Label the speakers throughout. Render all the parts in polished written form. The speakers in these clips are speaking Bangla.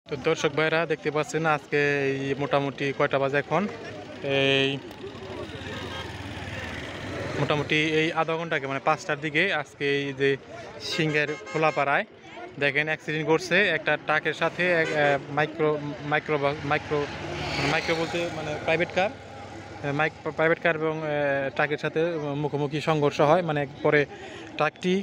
Speaker 1: তো দর্শক ভাইরা দেখতে পাচ্ছেন আজকে এই মোটামুটি কয়টা বাজে এখন এই মোটামুটি এই আধা ঘন্টাকে মানে 5টার দিকে আজকে এই যে সিংহের খোলাপাড়ায় দেখেন অ্যাক্সিডেন্ট করছে একটা ট্রাকের সাথে মাইক্রো মাইক্রো মাইক্রো মাইক্রো বলতে মানে প্রাইভেট কার এবং ট্রাকের সাথে মুখোমুখি সংঘর্ষ হয় মানে পরে ট্রাকটি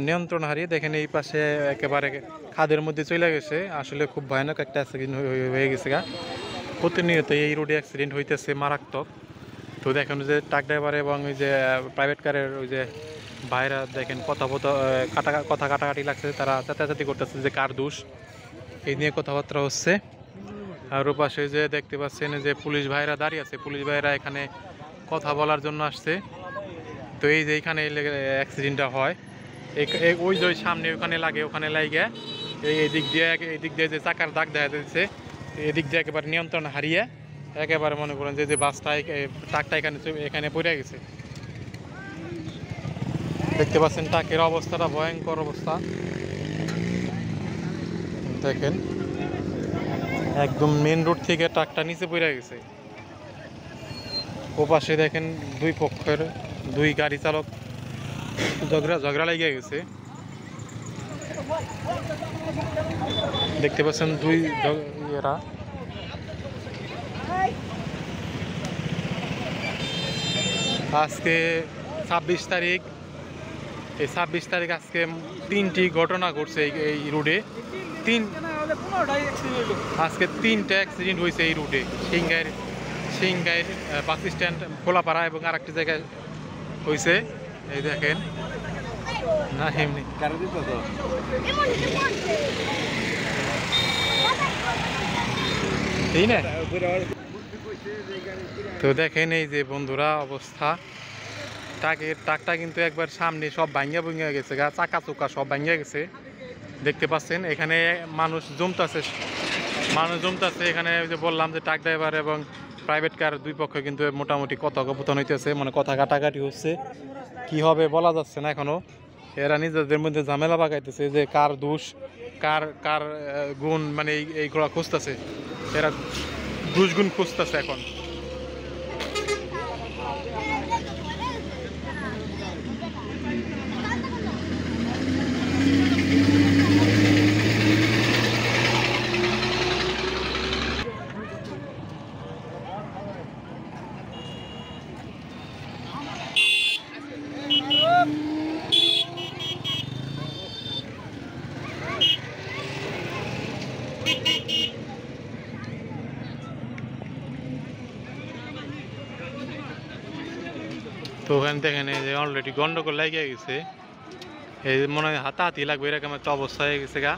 Speaker 1: নিয়ন্ত্রণ হারিয়ে দেখেন এই পাশে একেবারে খাদের মধ্যে চলে গেছে। আসলে খুব ভয়ানক একটা অ্যাক্সিডেন্ট হয়ে গেছে গা। প্রতিনিয়ত এই রোডে অ্যাক্সিডেন্ট হইতেছে মারাত্মক। তো দেখেন যে ট্রাক ড্রাইভার এবং ওই যে প্রাইভেট কারের ওই যে ভাইরা দেখেন কথা কাটাকাটি লাগছে, তারা চাতাচাতি করতেছে যে কার দোষ এই নিয়ে কথাবার্তা হচ্ছে। আর ওপাশে যে দেখতে পাচ্ছেন যে পুলিশ ভাইরা দাঁড়িয়ে আছে, পুলিশ ভাইরা এখানে কথা বলার জন্য আসছে। তো এই যে এখানে অ্যাক্সিডেন্টটা হয় ওই যে সামনে ওখানে লাগে, ওখানে লাগে এই দিক দিয়ে যে চাকার দাগ দেখা যাচ্ছে, এদিক দিয়ে একেবারে নিয়ন্ত্রণ হারিয়ে একেবারে মনে করেন যে বাসটা ট্রাকটা এখানে পড়ে গেছে। দেখতে পাচ্ছেন ট্রাকের অবস্থাটা ভয়ঙ্কর অবস্থা, দেখেন একদম মেন রোড থেকে ট্রাকটা নিচে পড়ে গেছে। ওপাশে দেখেন দুই পক্ষের দুই গাড়ি চালক ঝগড়া লেগে গেছে। দেখতে পাচ্ছেন দুই এরা আজকে 26 তারিখ, এই 26 তারিখ আজকে 3টি ঘটনা ঘটছে এই রুটে। আজকে 3টা অ্যাক্সিডেন্ট হয়েছে এই রুটে, সিংগাইর বাস স্ট্যান্ড খোলাপাড়া এবং আরেকটি জায়গায় হয়েছে। এই দেখেন না এমনি এই না। তো দেখেন এই যে বন্ধুরা অবস্থা, ট্রাকটা কিন্তু একবার সামনে সব ভাঙ্গা গেছে, চাকা চোকা সব ভাঙ্গা গেছে। দেখতে পাচ্ছেন এখানে মানুষ জমতেছে এখানে। যে বললাম যে ট্রাক ড্রাইভার এবং প্রাইভেট কার দুই পক্ষ কিন্তু মোটামুটি কথোপকথন হইতেছে, মানে কথা কাটাকাটি হচ্ছে। কি হবে বলা যাচ্ছে না এখনো। এরা নিজেদের মধ্যে ঝামেলা পাকাইতেছে যে কার দোষ কার গুণ, মানে এইগুলা খুঁজতেছে, এরা দোষ গুণ খুঁজতেছে এখন। তো ওখানে দেখেন এই যে অলরেডি গন্ডগোল লাগিয়ে গেছে, এই মনে হয় হাতাহাতি লাগবে এরকম একটা অবস্থা হয়ে গেছে গা।